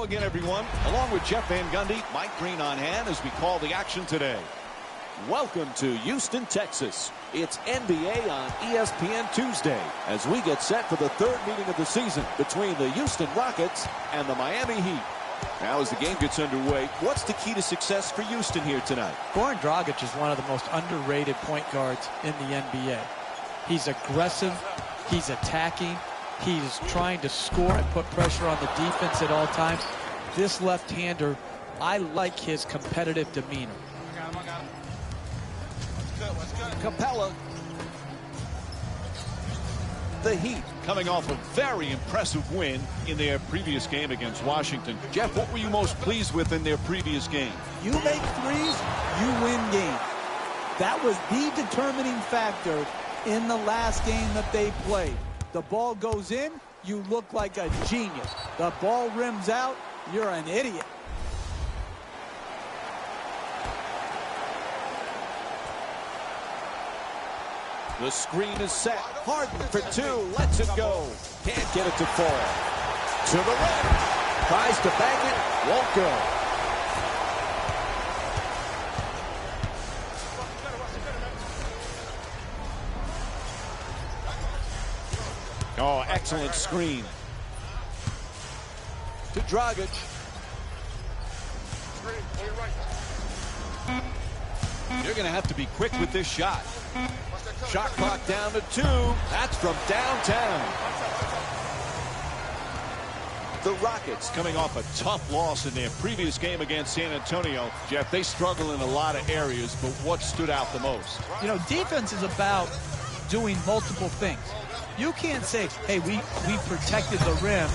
Again, everyone, along with Jeff Van Gundy, Mike Green on hand as we call the action today. Welcome to Houston, Texas. It's NBA on ESPN Tuesday as we get set for the third meeting of the season between the Houston Rockets and the Miami Heat. Now as the game gets underway, what's the key to success for Houston here tonight? Goran Dragic is one of the most underrated point guards in the NBA. He's aggressive, he's attacking, he's trying to score and put pressure on the defense at all times. This left-hander, I like his competitive demeanor. Capella. The Heat coming off a very impressive win in their previous game against Washington. Jeff, what were you most pleased with in their previous game? You make threes, you win games. That was the determining factor in the last game that they played. The ball goes in, you look like a genius. The ball rims out, you're an idiot. The screen is set. Harden for two. Lets it go. Can't get it to fall. To the rim. Tries to bang it. Won't go. Oh, excellent screen. To Dragic. You're going to have to be quick with this shot. Shot clock down to 2. That's from downtown. The Rockets coming off a tough loss in their previous game against San Antonio. Jeff, they struggle in a lot of areas, but what stood out the most? You know, defense is about doing multiple things. You can't say, hey, we protected the rim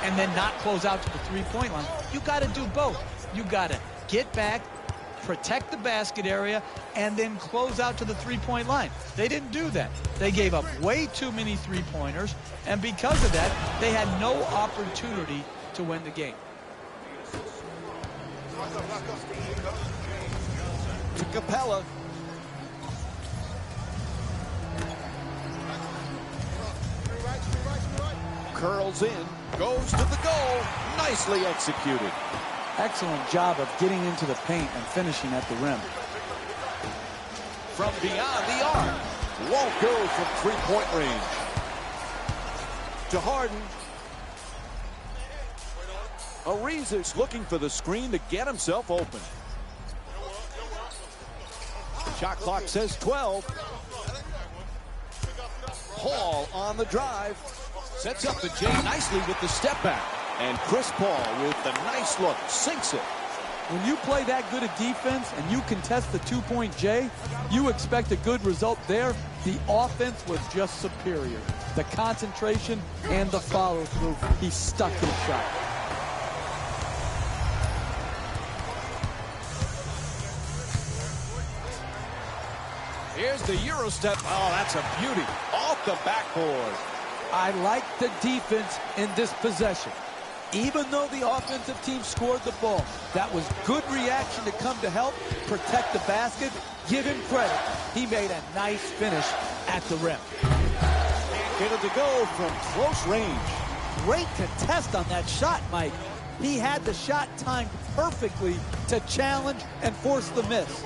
and then not close out to the three-point line. You got to do both. You got to get back, protect the basket area, and then close out to the three-point line. They didn't do that. They gave up way too many three-pointers, and because of that, they had no opportunity to win the game. To Capella. Curls in, goes to the goal. Nicely executed. Excellent job of getting into the paint and finishing at the rim. From beyond the arc. Won't go from three-point range. To Harden. Ariza's looking for the screen to get himself open. Shot clock says 12. Paul on the drive. Sets up the J nicely with the step back. And Chris Paul with the nice look, sinks it. When you play that good a defense and you contest the two-point J, you expect a good result there. The offense was just superior. The concentration and the follow-through, he stuck his shot. Here's the Euro step. Oh, that's a beauty. Off the backboard. I like the defense in this possession. Even though the offensive team scored the ball, that was good reaction to come to help, protect the basket, give him credit. He made a nice finish at the rim. Get it to go from close range. Great contest on that shot, Mike. He had the shot timed perfectly to challenge and force the miss.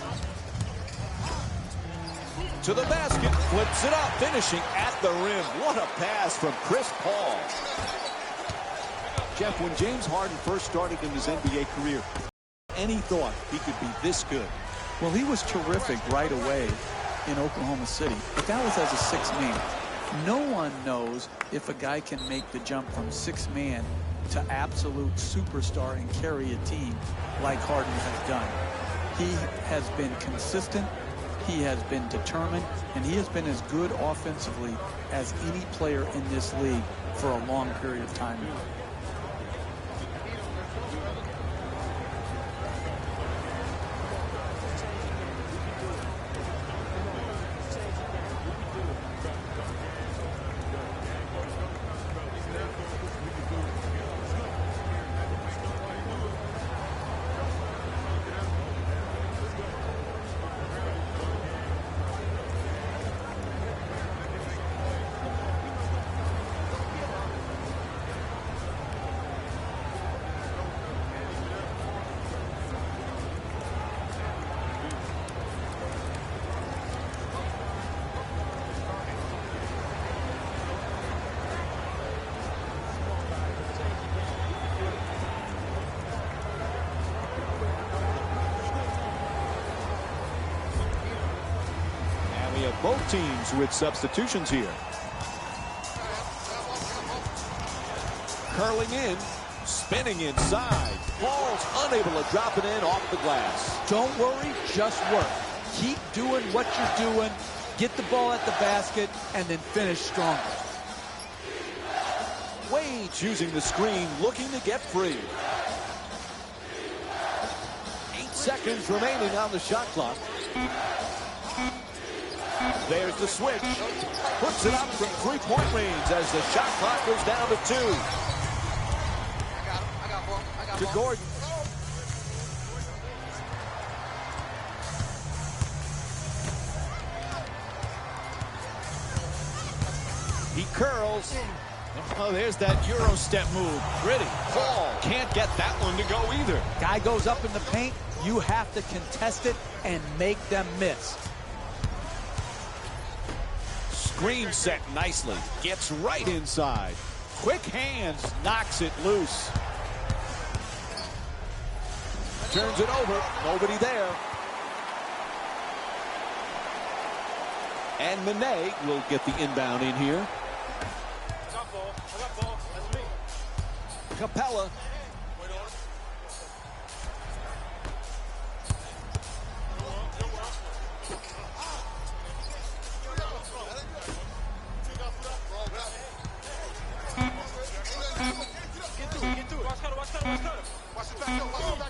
to the basket, flips it up, finishing at the rim. What a pass from Chris Paul. Jeff, when James Harden first started in his NBA career, any thought he could be this good? Well, he was terrific right away in Oklahoma City, but that was as a six-man. No one knows if a guy can make the jump from six-man to absolute superstar and carry a team like Harden has done. He has been consistent, he has been determined, and he has been as good offensively as any player in this league for a long period of time now. Both teams with substitutions here. Curling in, spinning inside. Paul's unable to drop it in off the glass. Don't worry, just work. Keep doing what you're doing. Get the ball at the basket and then finish stronger. Wade's using the screen, looking to get free. 8 seconds remaining on the shot clock. There's the switch. Puts it up from three-point range as the shot clock goes down to 2. To Gordon. He curls. Oh, there's that Euro step move. Pretty. Paul can't get that one to go either. Guy goes up in the paint. You have to contest it and make them miss. Screen set nicely. Gets right inside. Quick hands. Knocks it loose. Turns it over. Nobody there. And Manet will get the inbound in here. Capella.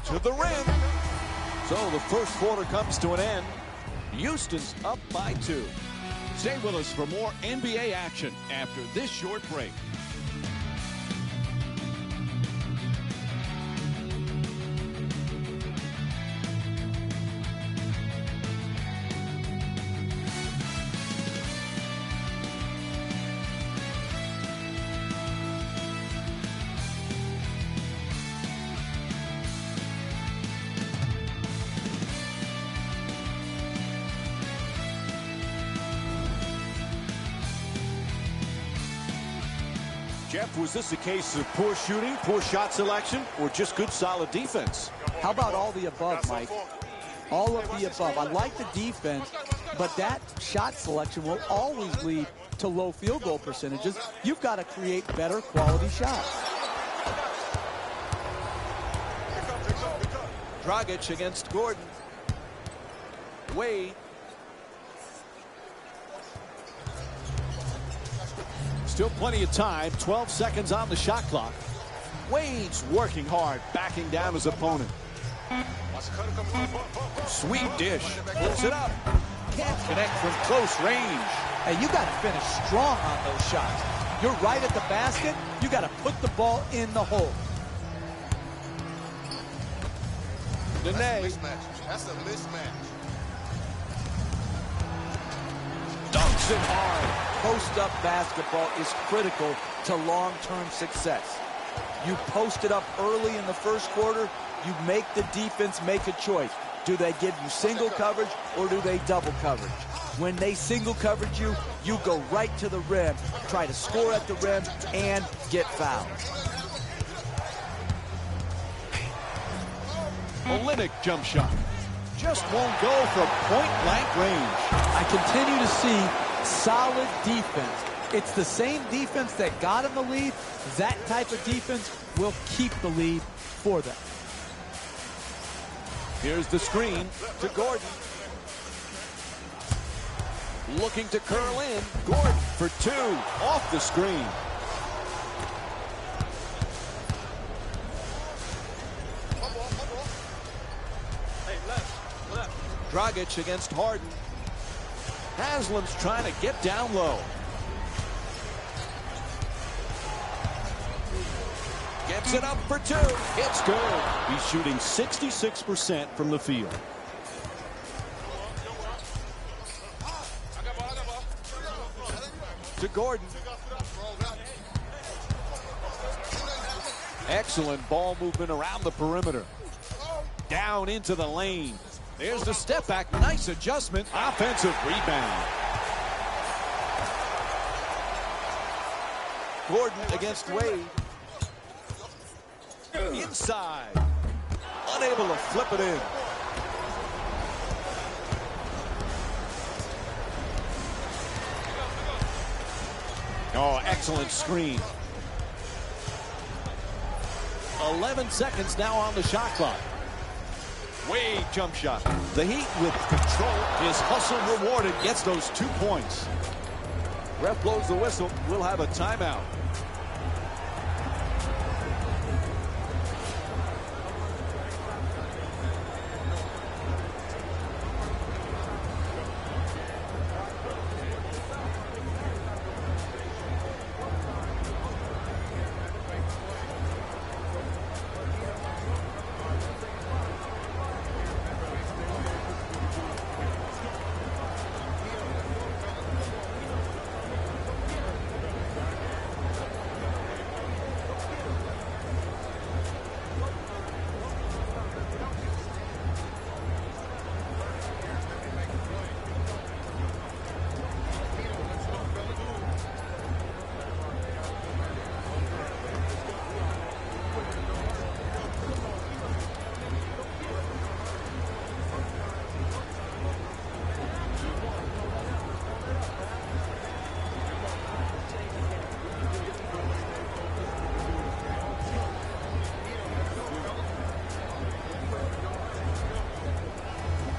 To the rim. So the first quarter comes to an end. Houston's up by 2. Stay with us for more NBA action after this short break. Jeff, was this a case of poor shooting, poor shot selection, or just good, solid defense? How about all the above, Mike? All of the above. I like the defense, but that shot selection will always lead to low field goal percentages. You've got to create better quality shots. Dragic against Gordon. Wade. Still plenty of time. 12 seconds on the shot clock. Wade's working hard, backing down his opponent. Sweet dish. Pulls it up. Can't connect from close range. Hey, you got to finish strong on those shots. You're right at the basket. You got to put the ball in the hole. Nene. That's a mismatch. Dunks it hard. Post-up basketball is critical to long-term success. You post it up early in the first quarter, you make the defense make a choice. Do they give you single coverage or do they double coverage? When they single coverage you, you go right to the rim, try to score at the rim, and get fouled. Olynyk jump shot. Just won't go from point-blank range. I continue to see solid defense. It's the same defense that got him the lead. That type of defense will keep the lead for them. Here's the screen to Gordon. Looking to curl in. Gordon for two. Off the screen. Dragic against Harden. Haslam's trying to get down low. Gets it up for two. It's good. He's shooting 66% from the field. To Gordon. Excellent ball movement around the perimeter. Down into the lane. There's the step back. Nice adjustment. Offensive rebound. Gordon against Wade. Inside. Unable to flip it in. Oh, excellent screen. 11 seconds now on the shot clock. Wade jump shot. The Heat with control. His hustle rewarded. Gets those 2 points. Ref blows the whistle. We'll have a timeout.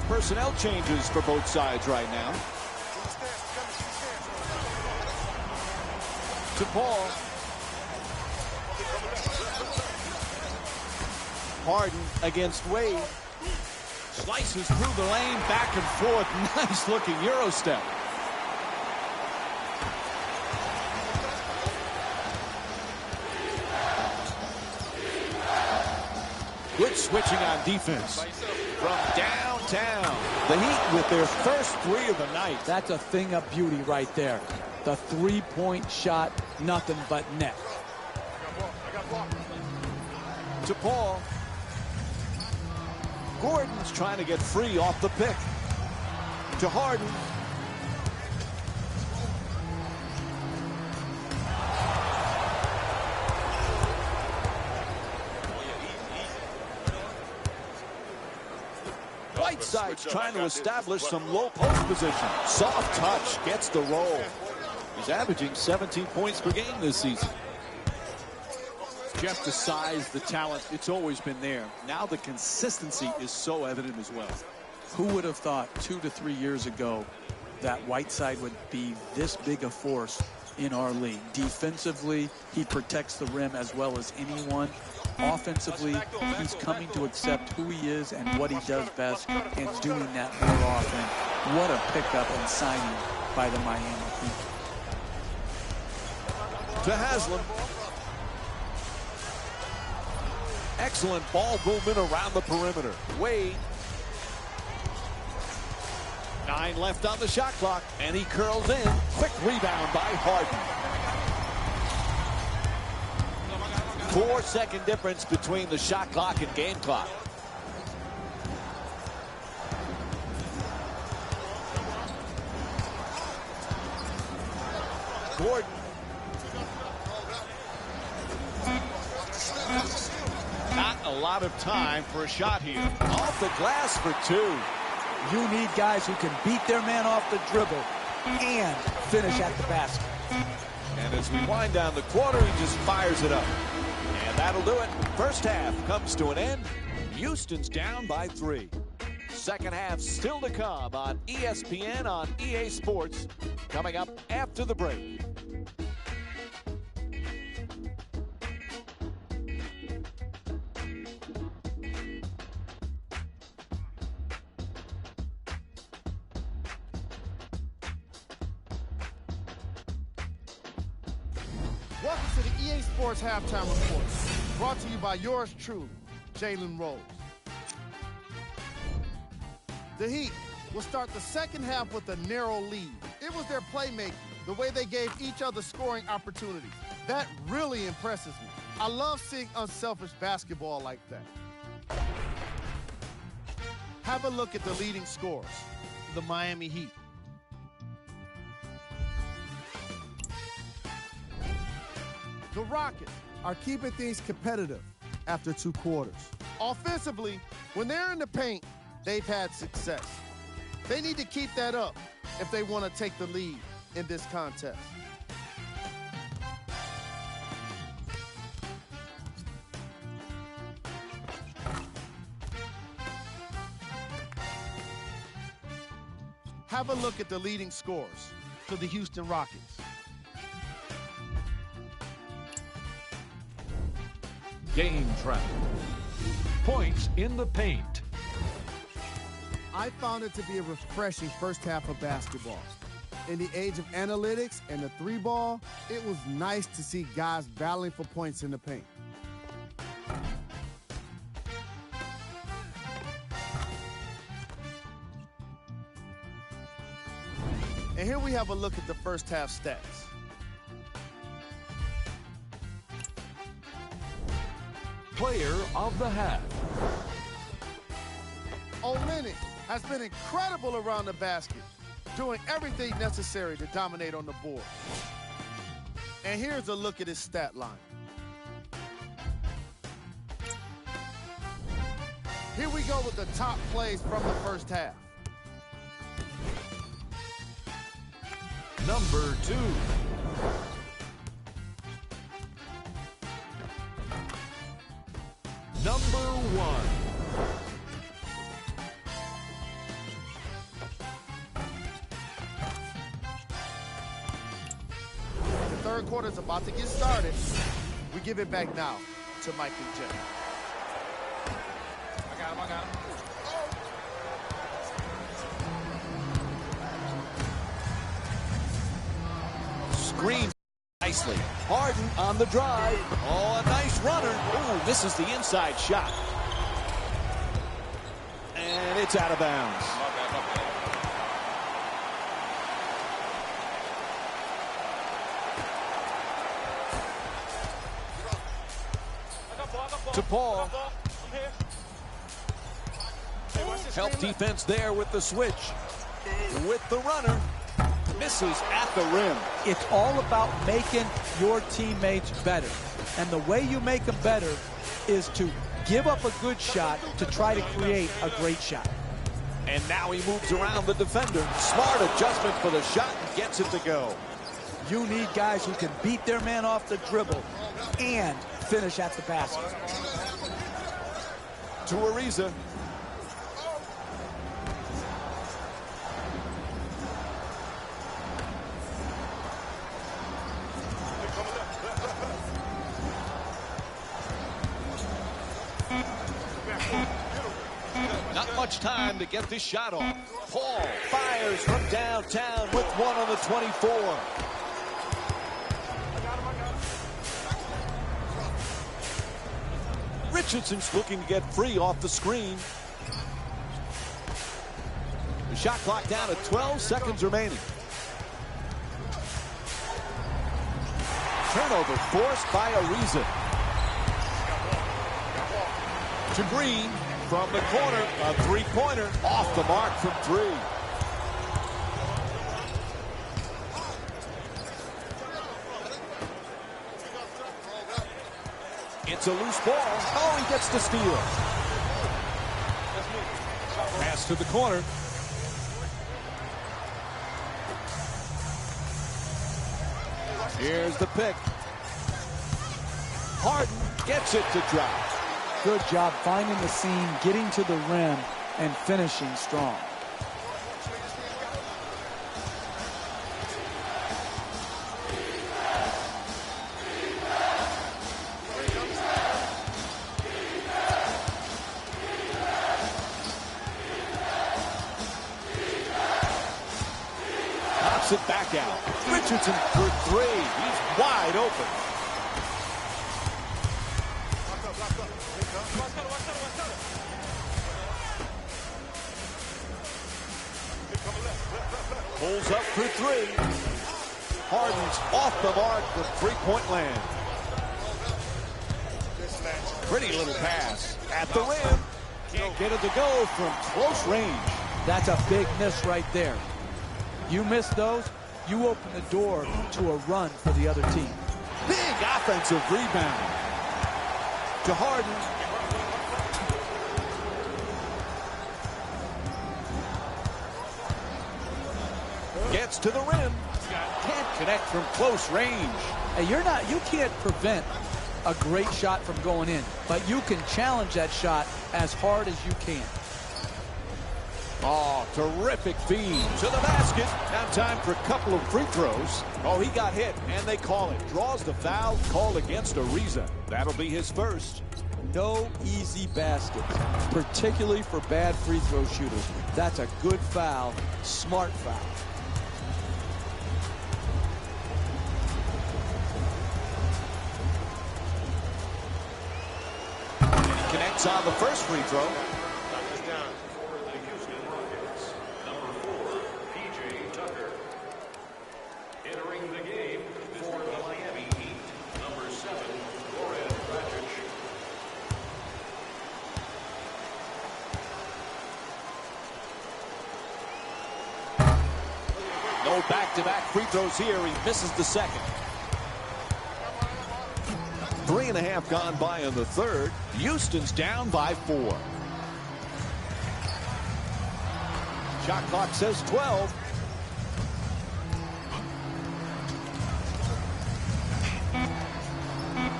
Personnel changes for both sides right now. To Paul. Harden against Wade. Slices through the lane, back and forth. Nice looking Euro step. Good switching on defense. From downtown. The Heat with their first three of the night. That's a thing of beauty right there. The three-point shot, nothing but net. To Paul. Gordon's trying to get free off the pick. To Harden. Whiteside's trying to establish some low post position. Soft touch gets the roll. He's averaging 17 points per game this season. Jeff, the size, the talent, it's always been there. Now the consistency is so evident as well. Who would have thought 2 to 3 years ago that Whiteside would be this big a force in our league? Defensively, he protects the rim as well as anyone. Offensively, he's coming to accept who he is and what he does best and doing that more often. What a pickup and signing by the Miami Heat. To Haslam. Excellent ball movement around the perimeter. Wade. 9 left on the shot clock, and he curls in. Quick rebound by Harden. 4-second difference between the shot clock and game clock. Gordon. Not a lot of time for a shot here. Off the glass for two. You need guys who can beat their man off the dribble and finish at the basket. And as we wind down the quarter, he just fires it up. And that'll do it. First half comes to an end. Houston's down by 3. Second half still to come on ESPN on EA Sports. Coming up after the break. Welcome to the EA Sports Halftime Report, brought to you by yours truly, Jalen Rose. The Heat will start the second half with a narrow lead. It was their playmaking, the way they gave each other scoring opportunities. That really impresses me. I love seeing unselfish basketball like that. Have a look at the leading scorers, the Miami Heat. The Rockets are keeping things competitive after 2 quarters. Offensively, when they're in the paint, they've had success. They need to keep that up if they want to take the lead in this contest. Have a look at the leading scorers for the Houston Rockets. Game track. Points in the paint. I found it to be a refreshing first half of basketball. In the age of analytics and the 3-ball, it was nice to see guys battling for points in the paint. And here we have a look at the first half stats. Player of the half. Olynyk has been incredible around the basket, doing everything necessary to dominate on the board. And here's a look at his stat line. Here we go with the top plays from the first half. Number 2. Number 1. The third quarter is about to get started. We give it back now to Mike and Jeff. I got him. Screen nicely. Harden on the drive. Oh, a nice runner. Ooh, misses the inside shot. And it's out of bounds. To Paul. Help defense there with the switch. With the runner. Misses at the rim. It's all about making your teammates better. And the way you make them better is to give up a good shot to try to create a great shot. And now he moves around the defender. Smart adjustment for the shot and gets it to go. You need guys who can beat their man off the dribble and finish at the basket. To Ariza. Not much time to get this shot off. Paul fires from downtown with one on the 24. Richardson's looking to get free off the screen. The shot clock down at 12 seconds remaining. Turnover forced by Ariza. To Green from the corner, a three-pointer off the mark from 3. It's a loose ball. Oh, he gets the steal. Pass to the corner. Here's the pick. Harden gets it to drop. Good job finding the seam, getting to the rim, and finishing strong. Knocks it back out. Richardson for three. He's wide open. Pulls up for three. Harden's off the mark with three-point land. Pretty little pass at the rim. Can't get it to go from close range. That's a big miss right there. You miss those, you open the door to a run for the other team. Big offensive rebound. To Harden. Gets to the rim. Can't connect from close range. Hey, you can't prevent a great shot from going in, but you can challenge that shot as hard as you can. Oh, terrific feed to the basket. Now time for a couple of free throws. Oh, he got hit, and they call it. Draws the foul called against Ariza. That'll be his first. No easy baskets, particularly for bad free throw shooters. That's a good foul, smart foul. Connects on the first free throw. Entering the game for the Miami Heat, number 7, No back-to-back free throws here. He misses the second. 3.5 gone by in the third. Houston's down by 4. Shot clock says 12.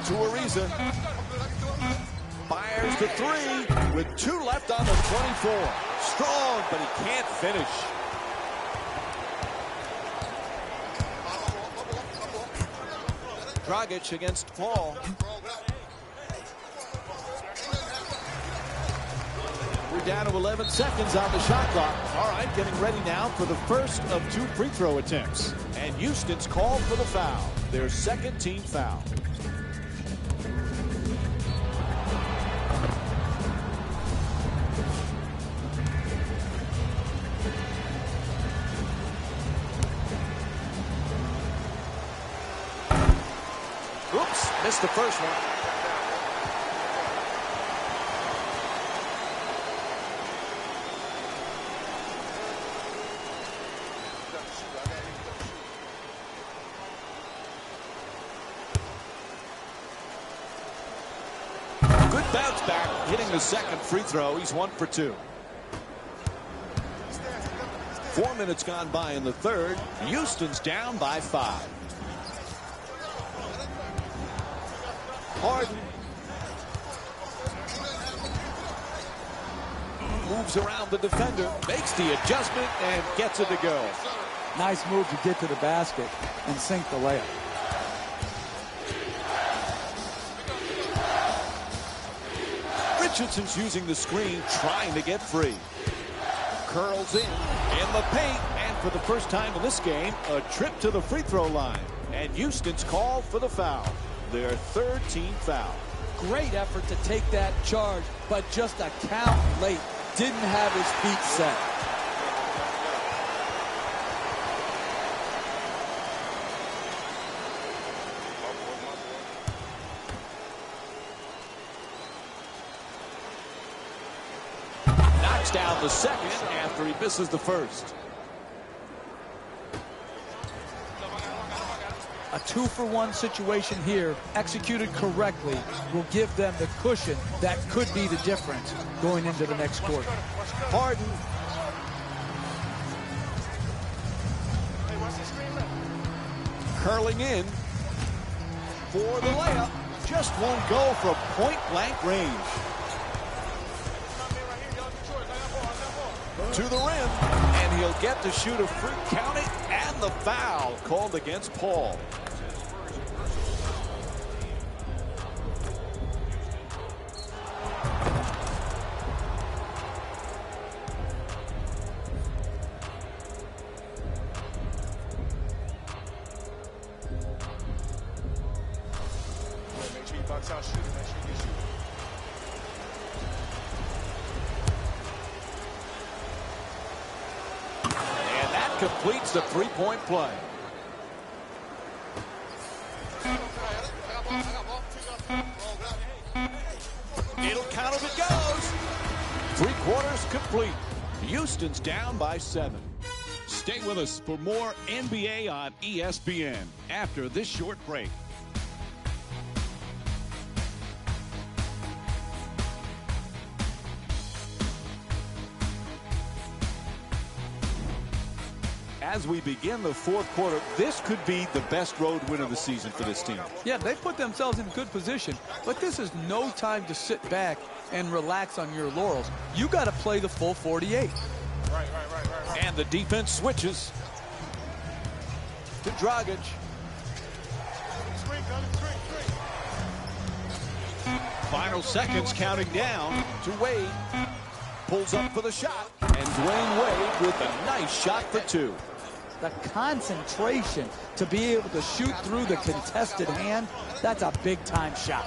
To Ariza. Fires to 3 with 2 left on the 24. Strong, but he can't finish. Dragic against Paul. We're down to 11 seconds on the shot clock. All right, getting ready now for the first of 2 free throw attempts. And Houston's called for the foul. Their second team foul. Oops, missed the first one. Good bounce back, hitting the second free throw. He's 1 for 2. 4 minutes gone by in the third. Houston's down by 5. Harden moves around the defender, makes the adjustment, and gets it to go. Nice move to get to the basket and sink the layup. Richardson's using the screen, trying to get free. Curls in the paint, and for the first time in this game, a trip to the free throw line. And Houston's called for the foul. Their third team foul. Great effort to take that charge, but just a count late. Didn't have his feet set. Knocks down the second after he misses the first. A 2-for-1 situation here, executed correctly, will give them the cushion that could be the difference going into the next quarter. Harden. Curling in for the layup. Just won't go from point-blank range. To the rim, and he'll get to shoot a free count it, and the foul called against Paul. Make sure you box out shooting. Make sure you get shooting. And that completes the three-point play. It'll count if it goes. 3 quarters complete. Houston's down by 7. Stay with us for more NBA on ESPN after this short break. As we begin the 4th quarter, this could be the best road win of the season for this team. Yeah, they put themselves in good position, but this is no time to sit back and relax on your laurels. You got to play the full 48. Right. And the defense switches to Dragic. Final seconds counting down to Wade. Pulls up for the shot. And Dwayne Wade with a nice shot for 2. The concentration to be able to shoot through the contested hand, that's a big-time shot.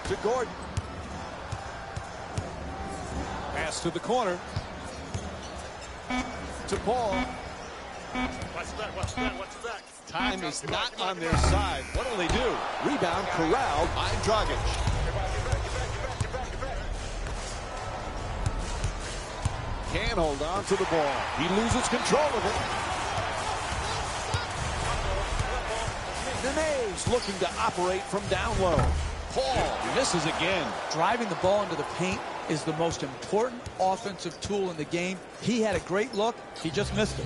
To Gordon. Pass to the corner. To Paul. Watch back. Time is not on their side. What will they do? Rebound corralled by Dragic. Can't hold on to the ball. He loses control of it. Nene's looking to operate from down low. Paul misses again. Driving the ball into the paint is the most important offensive tool in the game. He had a great look. He just missed it.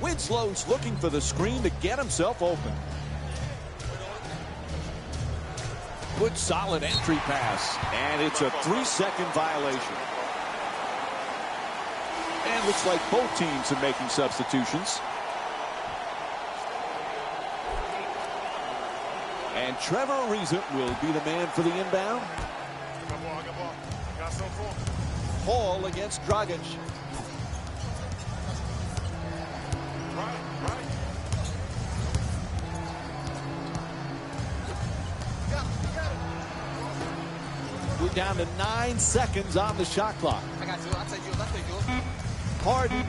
Winslow's looking for the screen to get himself open. Good solid entry pass. And it's a 3-second violation. And looks like both teams are making substitutions. And Trevor Ariza will be the man for the inbound. Paul against Dragic. We're down to 9 seconds on the shot clock. I got you. I'll take you. Harden.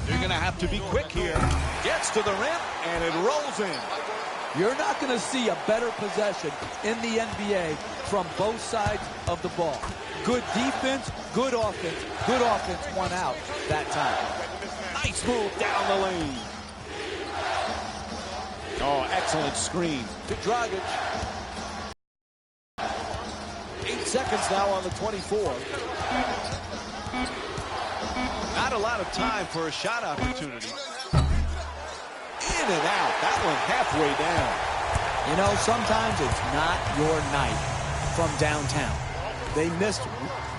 They're going to have to be quick here. Gets to the rim, and it rolls in. You're not going to see a better possession in the NBA from both sides of the ball. Good defense, good offense. Good offense won out that time. Nice move down the lane. Oh, excellent screen to Dragic. 8 seconds now on the 24. Not a lot of time for a shot opportunity. In and out. That one halfway down. You know, sometimes it's not your night from downtown. They missed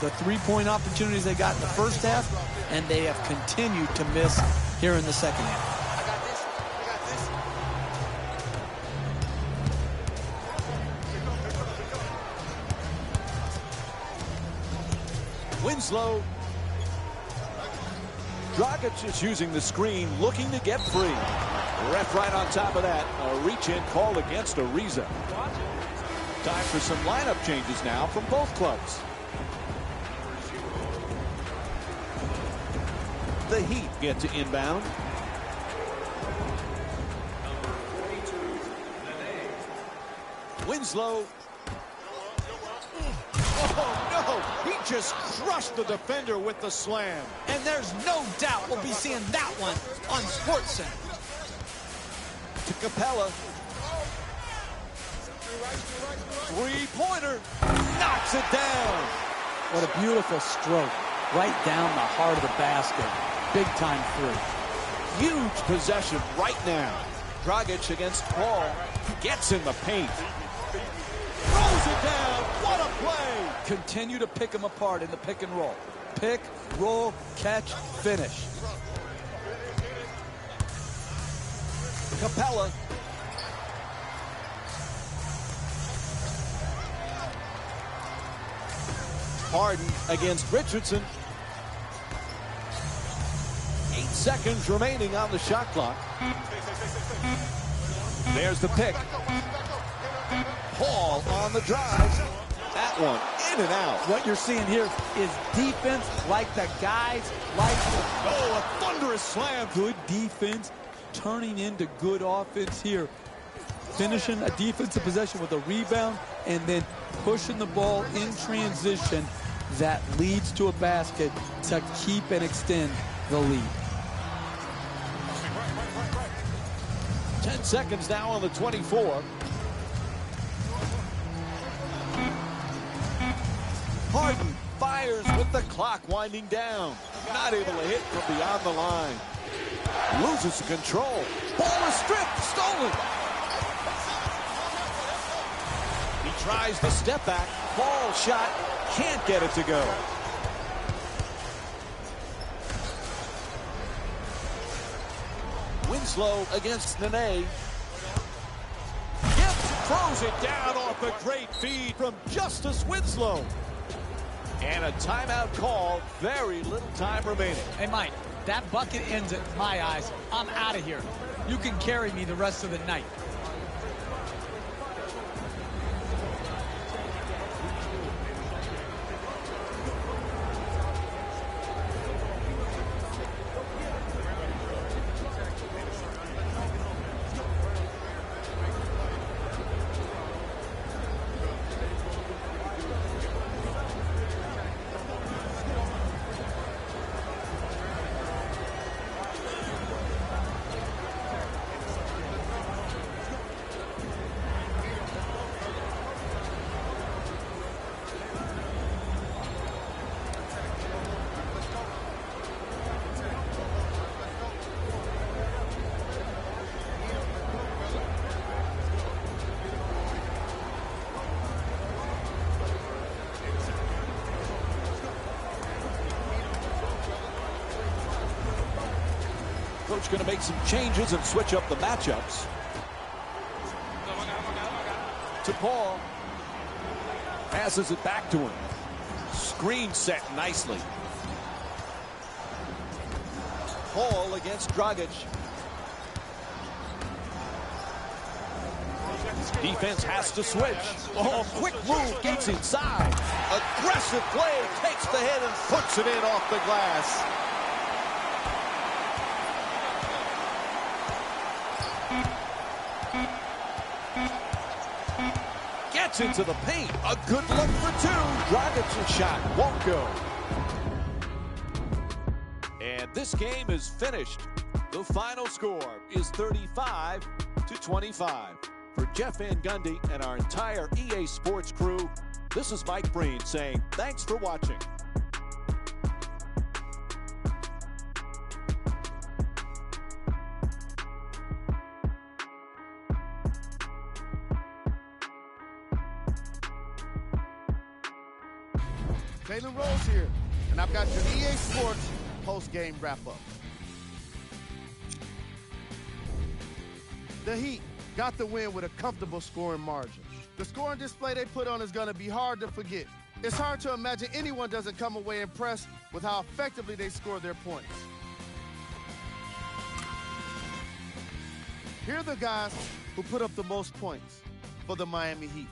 the three-point opportunities they got in the first half, and they have continued to miss here in the second half. Winslow. Dragic is using the screen, looking to get free. Ref right on top of that. A reach-in call against Ariza. Time for some lineup changes now from both clubs. The Heat get to inbound. Winslow. Oh, no! He just crushed the defender with the slam. And there's no doubt we'll be seeing that one on SportsCenter. To Capella. Three-pointer. Knocks it down. What a beautiful stroke. Right down the heart of the basket. Big time three. Huge possession right now. Dragic against Paul. Gets in the paint. Throws it down. What a play. Continue to pick them apart in the pick and roll. Pick, roll, catch, finish. Capella. Harden against Richardson. 8 seconds remaining on the shot clock. There's the pick. Paul on the drive. That one in and out. What you're seeing here is defense like the guys like the... Oh, a thunderous slam. Good defense turning into good offense here. Finishing a defensive possession with a rebound and then pushing the ball in transition that leads to a basket to keep and extend the lead. 10 seconds now on the 24. Harden fires with the clock winding down. Not able to hit from beyond the line. Loses control. Ball is stripped. Stolen. He tries the step back. Ball shot. Can't get it to go. Winslow against Nene. Gibbs throws it down off a great feed from Justice Winslow. And a timeout call. Very little time remaining. Hey, Mike, that bucket ends at my eyes. I'm out of here. You can carry me the rest of the night. Coach going to make some changes and switch up the matchups. To Paul. Passes it back to him. Screen set nicely. Paul against Dragic. Defense has to switch. Oh, quick move, gets inside. Aggressive play, takes the head and puts it in off the glass. Gets into the paint. A good look for two. Dragic's shot won't go. And this game is finished. The final score is 35-25. For Jeff Van Gundy and our entire EA Sports crew, this is Mike Breen saying thanks for watching. Jalen Rose here, and I've got your EA Sports post-game wrap-up. The Heat got the win with a comfortable scoring margin. The scoring display they put on is going to be hard to forget. It's hard to imagine anyone doesn't come away impressed with how effectively they score their points. Here are the guys who put up the most points for the Miami Heat.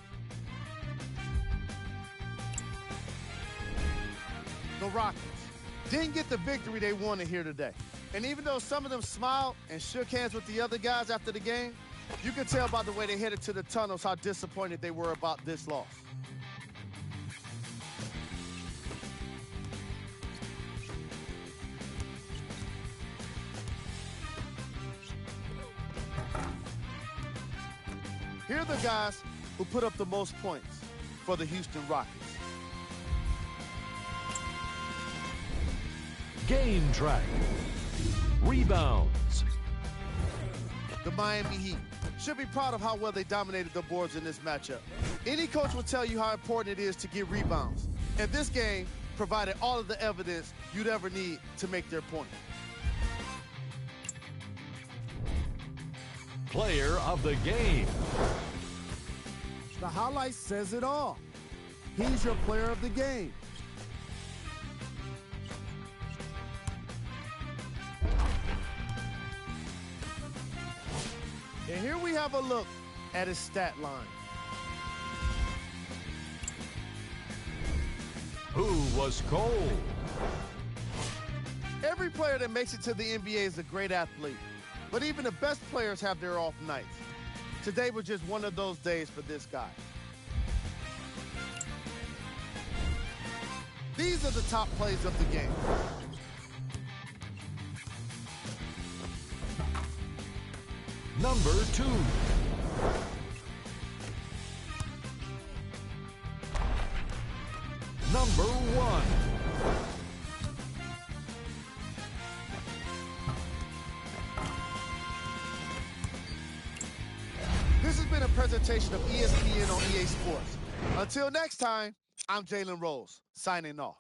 The Rockets didn't get the victory they wanted here today. And even though some of them smiled and shook hands with the other guys after the game, you could tell by the way they headed to the tunnels how disappointed they were about this loss. Here are the guys who put up the most points for the Houston Rockets. Game track. Rebounds. The Miami Heat should be proud of how well they dominated the boards in this matchup. Any coach will tell you how important it is to get rebounds. And this game provided all of the evidence you'd ever need to make their point. Player of the game. The highlight says it all. He's your player of the game. And here we have a look at his stat line. Who was cold? Every player that makes it to the NBA is a great athlete, but even the best players have their off nights. Today was just one of those days for this guy. These are the top plays of the game. Number 2. Number 1. This has been a presentation of ESPN on EA Sports. Until next time, I'm Jalen Rose, signing off.